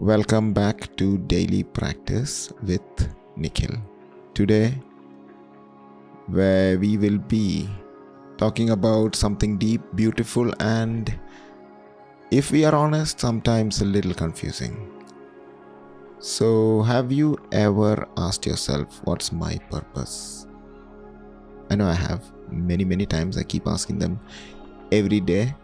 Welcome back to Daily Practice with Nikhil. Today, where we will be talking about something deep, beautiful, and, if we are honest, sometimes a little confusing. So, have you ever asked yourself, what's my purpose? I know I have many times. I keep asking them every day.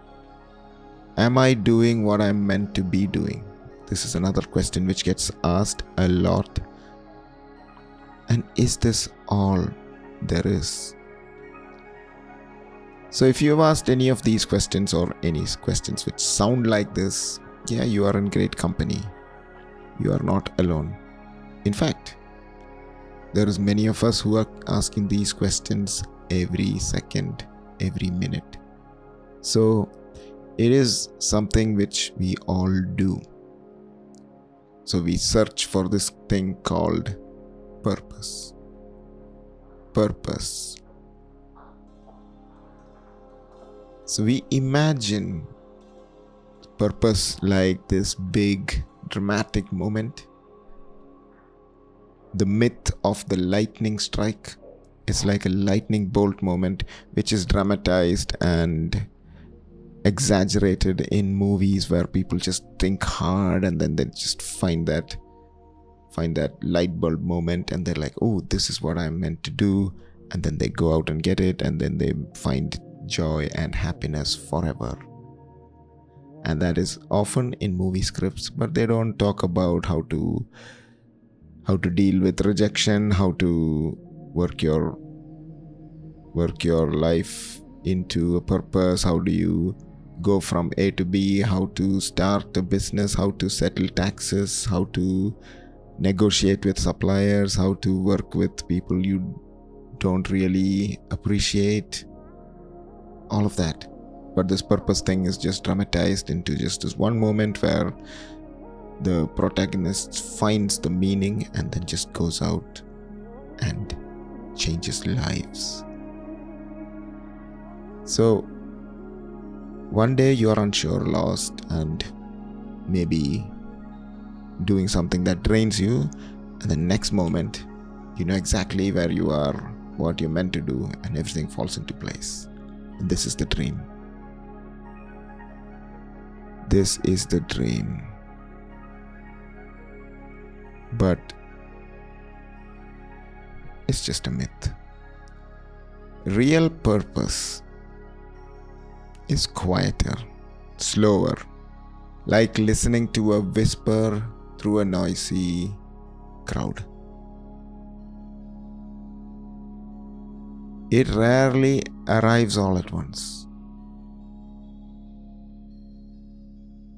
Am I doing what I'm meant to be doing? This is another question which gets asked a lot. And is this all there is? So if you have asked any of these questions or any questions which sound like this, yeah, you are in great company. You are not alone. In fact, there is many of us who are asking these questions every second, every minute. So it is something which we all do. So we search for this thing called purpose. Purpose. So we imagine purpose like this big dramatic moment. The myth of the lightning strike is like a lightning bolt moment which is dramatized and exaggerated in movies where people just think hard and then they just find that light bulb moment and they're like, oh, this is what I'm meant to do, and then they go out and get it, and then they find joy and happiness forever. And that is often in movie scripts, but they don't talk about how to deal with rejection, how to work your life into a purpose, how do you go from A to B, how to start a business, how to settle taxes, how to negotiate with suppliers, how to work with people you don't really appreciate, all of that. But this purpose thing is just dramatized into just this one moment where the protagonist finds the meaning and then just goes out and changes lives. So one day you are unsure, lost, and maybe doing something that drains you, and the next moment you know exactly where you are, what you're meant to do, and everything falls into place. And this is the dream. This is the dream. But it's just a myth. Real purpose is quieter, slower, like listening to a whisper through a noisy crowd. It rarely arrives all at once,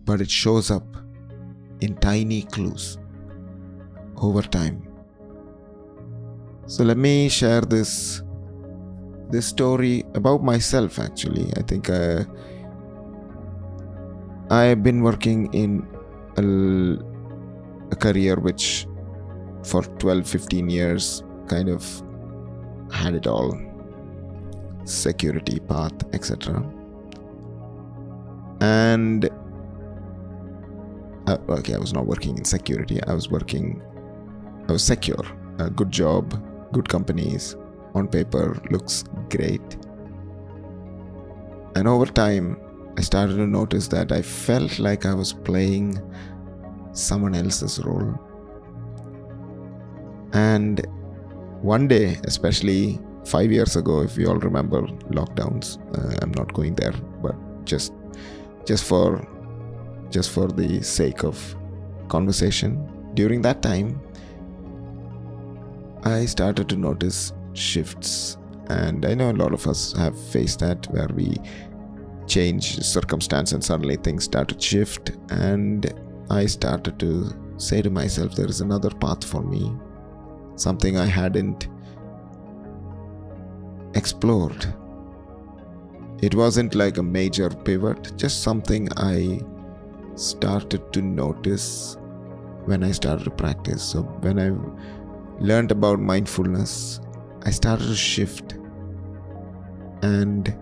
but it shows up in tiny clues over time. So let me share this story about myself. Actually, I think I have been working in a career which for 12-15 years kind of had it all: security path, etc. And I was not working in security. I was secure, a good job, good companies, on paper looks great. And over time I started to notice that I felt like I was playing someone else's role. And one day, especially 5 years ago, if you all remember lockdowns, I'm not going there, but just for the sake of conversation, during that time I started to notice shifts. And I know a lot of us have faced that, where we change circumstance and suddenly things start to shift. And I started to say to myself, there is another path for me, something I hadn't explored. It wasn't like a major pivot, just something I started to notice when I started to practice. So when I learned about mindfulness, I started to shift, and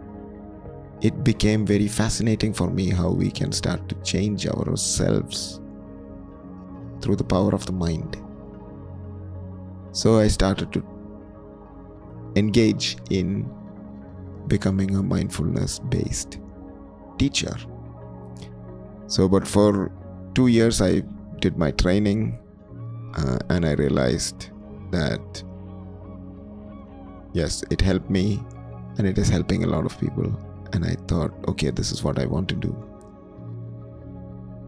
it became very fascinating for me how we can start to change ourselves through the power of the mind. So I started to engage in becoming a mindfulness-based teacher. But for 2 years I did my training, and I realized that yes, it helped me and it is helping a lot of people. And I thought, okay, this is what I want to do.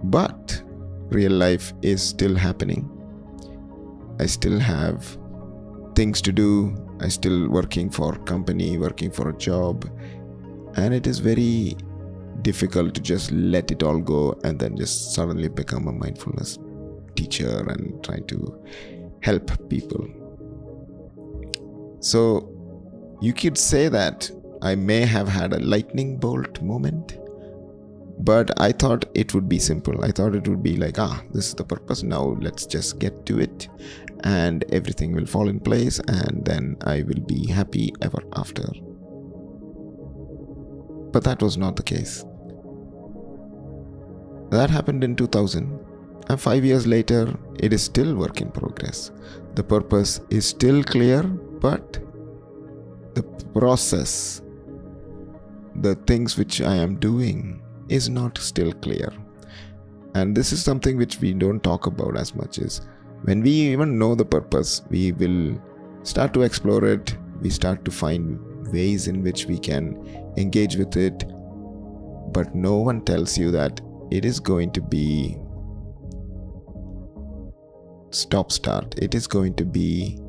But real life is still happening. I still have things to do. I still working for a company, working for a job. And it is very difficult to just let it all go and then just suddenly become a mindfulness teacher and try to help people. So you could say that I may have had a lightning bolt moment, but I thought it would be simple. I thought it would be like, this is the purpose. Now let's just get to it and everything will fall in place and then I will be happy ever after. But that was not the case. That happened in 2000. And 5 years later, it is still work in progress. The purpose is still clear, but the process, the things which I am doing is not still clear. And this is something which we don't talk about as much. Is when we even know the purpose, we will start to explore it. We start to find ways in which we can engage with it. But no one tells you that it is going to be stop-start. It is going to be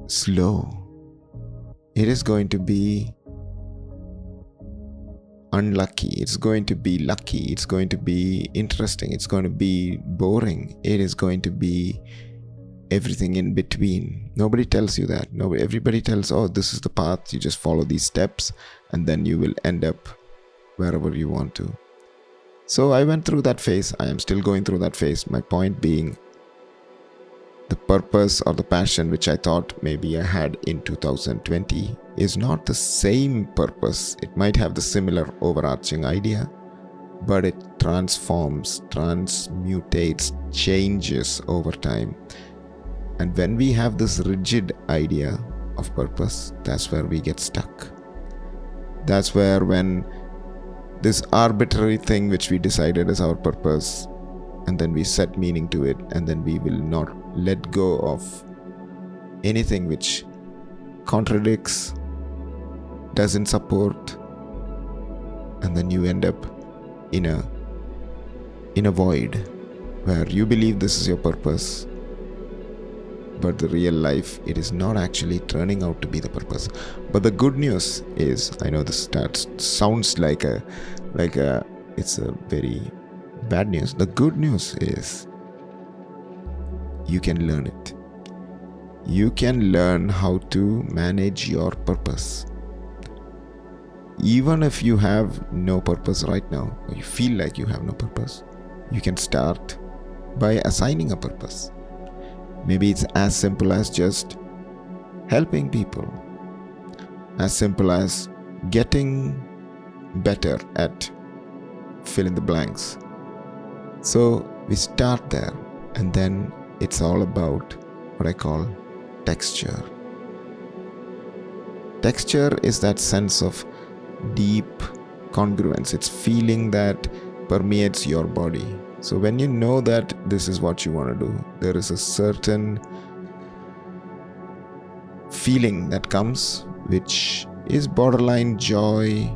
slow. It is going to be unlucky. It's going to be lucky. It's going to be interesting. It's going to be boring. It is going to be everything in between. Nobody tells you that. Everybody tells, this is the path. You just follow these steps and then you will end up wherever you want to. So I went through that phase. I am still going through that phase. My point being, the purpose or the passion which I thought maybe I had in 2020 is not the same purpose. It might have the similar overarching idea, but it transforms, transmutates, changes over time. And when we have this rigid idea of purpose, that's where we get stuck. That's where when this arbitrary thing which we decided is our purpose, and then we set meaning to it, and then we will not let go of anything which contradicts, doesn't support, and then you end up in a void where you believe this is your purpose, but the real life, it is not actually turning out to be the purpose. But the good news is, I know this sounds like it's a very bad news. The good news is you can learn it. You can learn how to manage your purpose. Even if you have no purpose right now, or you feel like you have no purpose, you can start by assigning a purpose. Maybe it's as simple as just helping people, as simple as getting better at fill in the blanks. So we start there, and then it's all about what I call texture. Texture is that sense of deep congruence. It's feeling that permeates your body. So when you know that this is what you want to do, there is a certain feeling that comes, which is borderline joy,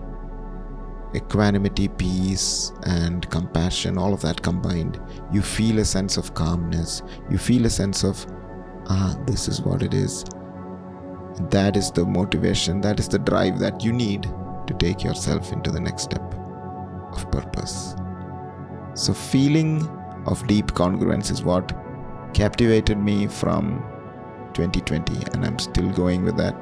equanimity, peace, and compassion, all of that combined. You feel a sense of calmness. You feel a sense of, this is what it is. That is the motivation, that is the drive that you need to take yourself into the next step of purpose. So feeling of deep congruence is what captivated me from 2020, and I'm still going with that.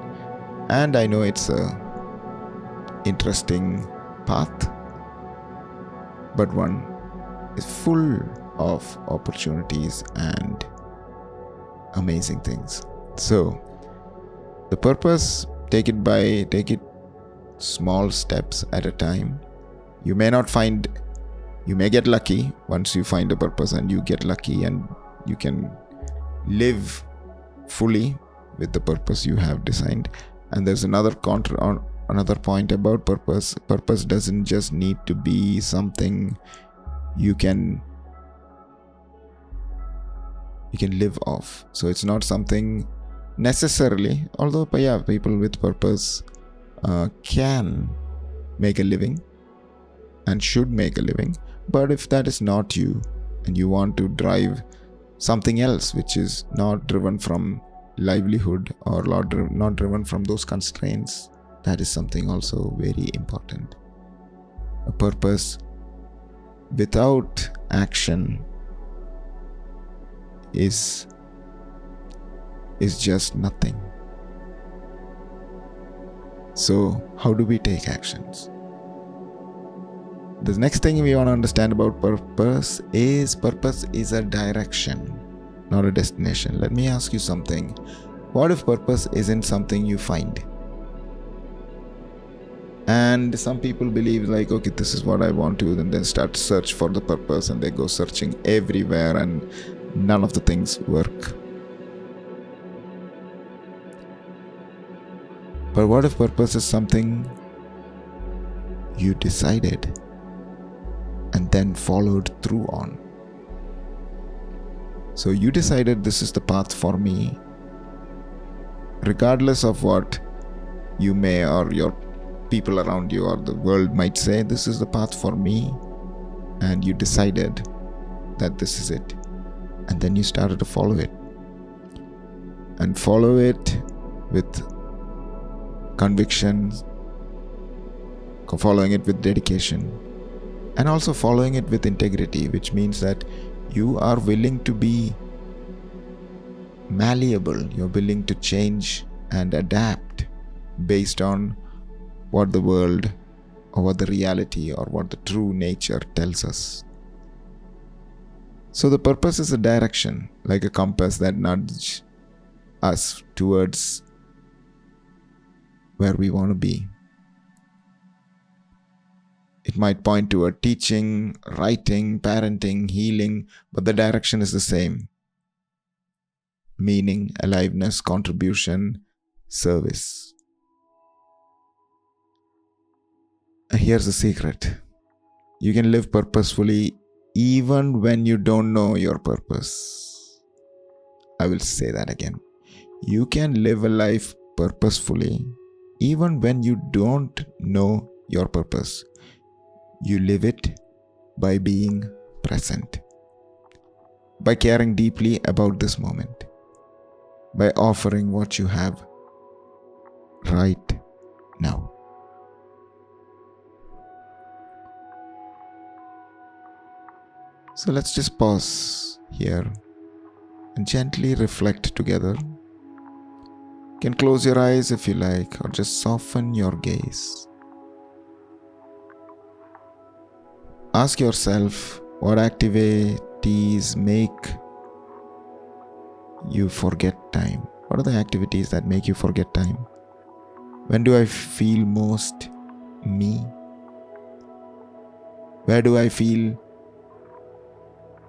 And I know it's a interesting path, but one is full of opportunities and amazing things. So the purpose, take it small steps at a time. You may not find You may get lucky once you find a purpose, and you get lucky and you can live fully with the purpose you have designed. And there's another point about purpose. Purpose doesn't just need to be something you can live off. So it's not something necessarily, although people with purpose can make a living and should make a living. But if that is not you, and you want to drive something else which is not driven from livelihood or not driven from those constraints, that is something also very important. A purpose without action is just nothing. So how do we take actions? The next thing we want to understand about purpose is a direction, not a destination. Let me ask you something. What if purpose isn't something you find? And some people believe like, okay, this is what I want to, and then start search for the purpose, and they go searching everywhere and none of the things work. But what if purpose is something you decided and then followed through on? So you decided this is the path for me, regardless of what you may or your people around you or the world might say, this is the path for me, and you decided that this is it. And then you started to follow it. And follow it with conviction, following it with dedication, and also following it with integrity, which means that you are willing to be malleable. You're willing to change and adapt based on what the world or what the reality or what the true nature tells us. So the purpose is a direction, like a compass that nudges us towards where we want to be. It might point toward teaching, writing, parenting, healing, but the direction is the same. Meaning, aliveness, contribution, service. Here's the secret. You can live purposefully even when you don't know your purpose. I will say that again. You can live a life purposefully even when you don't know your purpose. You live it by being present, by caring deeply about this moment, by offering what you have right now. So let's just pause here and gently reflect together. You can close your eyes if you like, or just soften your gaze. Ask yourself, what activities make you forget time? What are the activities that make you forget time? When do I feel most me? Where do I feel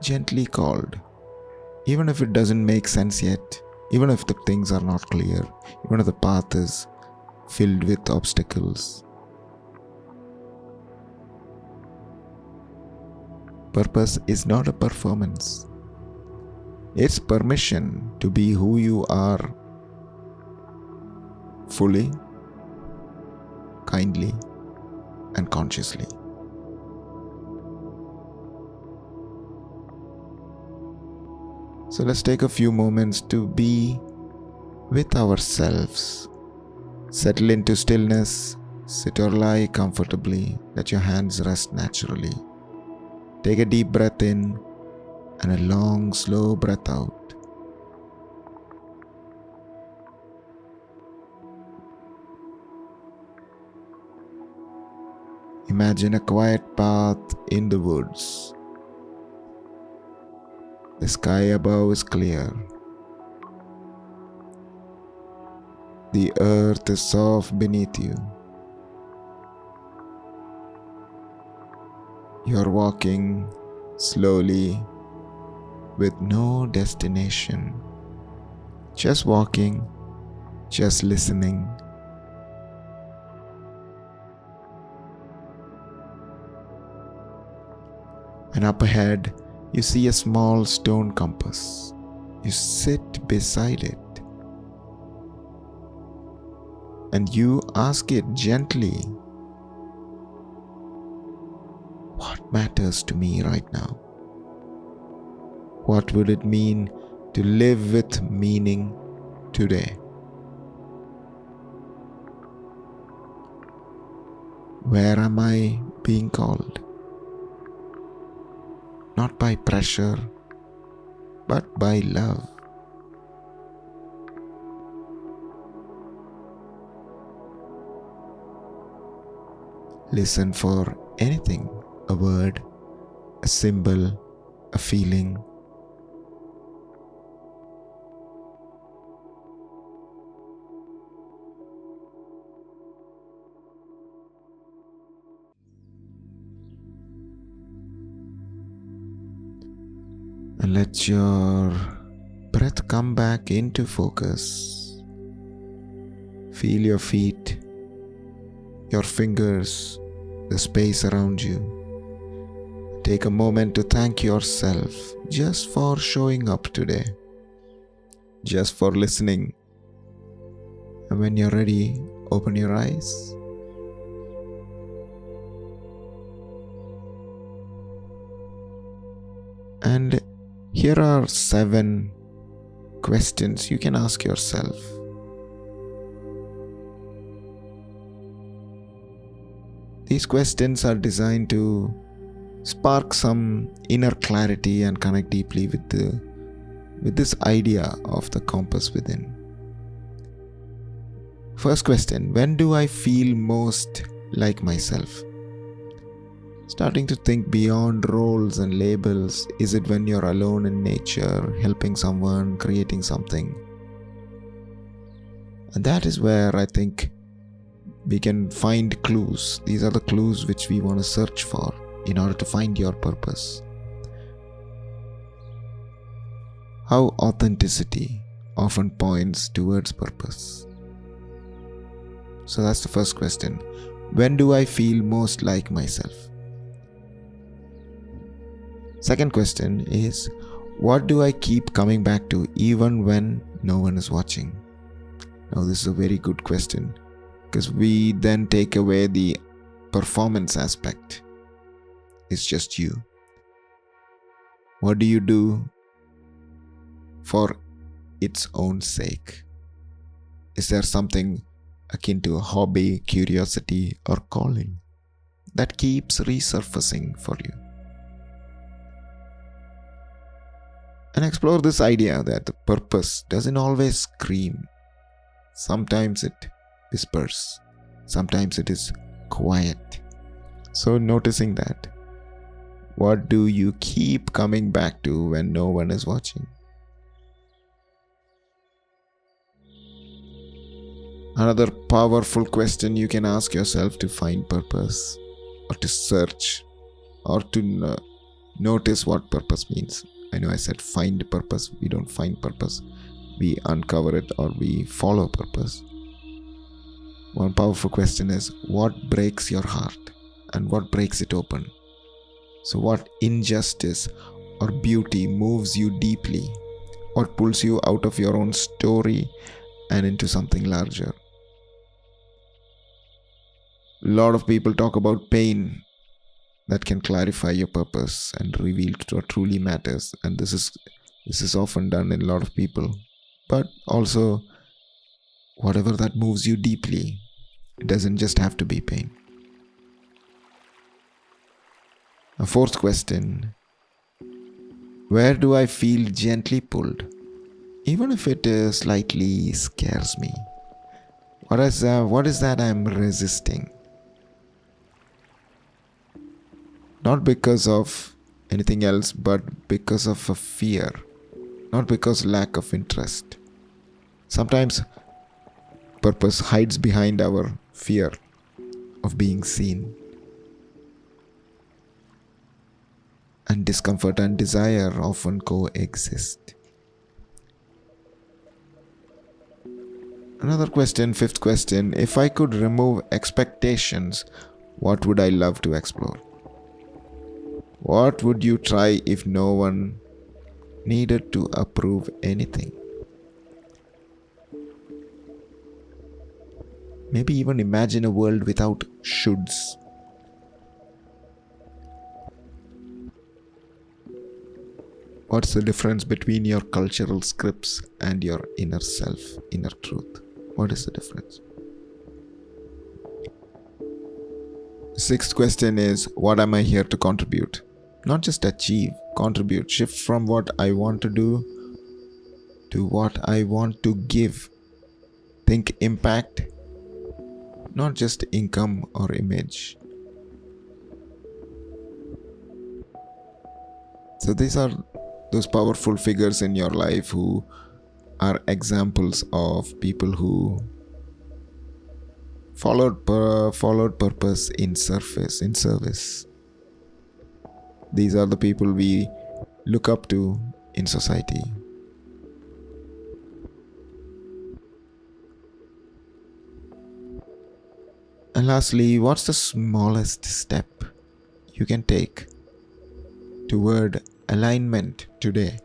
gently called? Even if it doesn't make sense yet, even if the things are not clear, even if the path is filled with obstacles. Purpose is not a performance. It's permission to be who you are, fully, kindly, and consciously. So let's take a few moments to be with ourselves. Settle into stillness, sit or lie comfortably, let your hands rest naturally. Take a deep breath in and a long, slow breath out. Imagine a quiet path in the woods. The sky above is clear. The earth is soft beneath you. You're walking slowly with no destination. Just walking, just listening. And up ahead, you see a small stone compass. You sit beside it and you ask it gently, what matters to me right now? What would it mean to live with meaning today? Where am I being called? Not by pressure, but by love. Listen for anything, a word, a symbol, a feeling. And let your breath come back into focus. Feel your feet, your fingers, the space around you. Take a moment to thank yourself just for showing up today, just for listening. And when you're ready, open your eyes. And here are 7 questions you can ask yourself. These questions are designed to spark some inner clarity and connect deeply with this idea of the compass within. First question, when do I feel most like myself? Starting to think beyond roles and labels. Is it when you're alone in nature, helping someone, creating something? And that is where I think we can find clues. These are the clues which we want to search for in order to find your purpose. How authenticity often points towards purpose. So that's the first question. When do I feel most like myself? Second question is, what do I keep coming back to even when no one is watching? Now this is a very good question, because we then take away the performance aspect. It's just you. What do you do for its own sake? Is there something akin to a hobby, curiosity, or calling that keeps resurfacing for you? And explore this idea that the purpose doesn't always scream. Sometimes it whispers. Sometimes it is quiet. So noticing that, what do you keep coming back to when no one is watching? Another powerful question you can ask yourself to find purpose, or to search, or to notice what purpose means. I know I said find purpose. We don't find purpose. We uncover it, or we follow purpose. One powerful question is, what breaks your heart and what breaks it open? So what injustice or beauty moves you deeply? What pulls you out of your own story and into something larger? A lot of people talk about pain that can clarify your purpose and reveal what truly matters. And this is often done in a lot of people. But also, whatever that moves you deeply, it doesn't just have to be pain. A fourth question, where do I feel gently pulled, even if it slightly scares me? What is that I'm resisting? Not because of anything else, but because of a fear, not because lack of interest. Sometimes purpose hides behind our fear of being seen. and discomfort and desire often coexist. Another question, fifth question: if I could remove expectations, what would I love to explore? What would you try if no one needed to approve anything? Maybe even imagine a world without shoulds. What's the difference between your cultural scripts and your inner self, inner truth? What is the difference? Sixth question is, what am I here to contribute? Not just achieve, contribute. Shift from what I want to do to what I want to give. Think impact, not just income or image. So these are those powerful figures in your life who are examples of people who followed purpose in service. These are the people we look up to in society. And lastly, what's the smallest step you can take toward alignment today?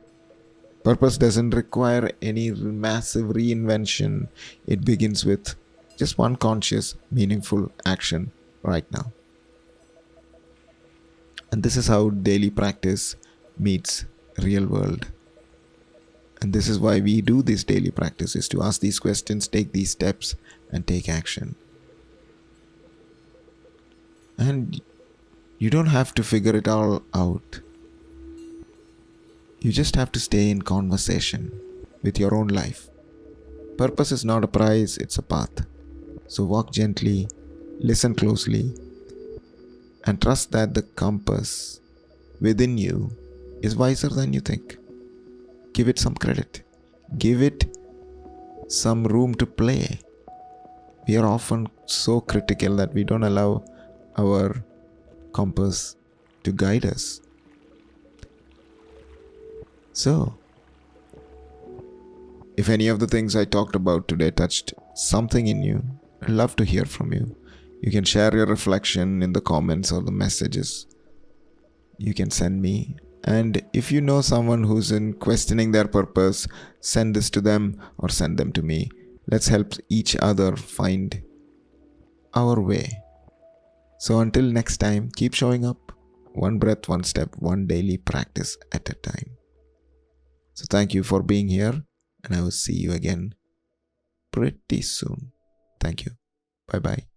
Purpose doesn't require any massive reinvention. It begins with just one conscious, meaningful action right now. And this is how daily practice meets real world. And this is why we do this daily practice, is to ask these questions, take these steps, and take action. And you don't have to figure it all out. You just have to stay in conversation with your own life. Purpose is not a prize, it's a path. So walk gently, listen closely, and trust that the compass within you is wiser than you think. Give it some credit. Give it some room to play. We are often so critical that we don't allow our compass to guide us. So, if any of the things I talked about today touched something in you, I'd love to hear from you. You can share your reflection in the comments or the messages you can send me. And if you know someone who's in questioning their purpose, send this to them or send them to me. Let's help each other find our way. So until next time, keep showing up. One breath, one step, one daily practice at a time. So thank you for being here, and I will see you again pretty soon. Thank you. Bye-bye.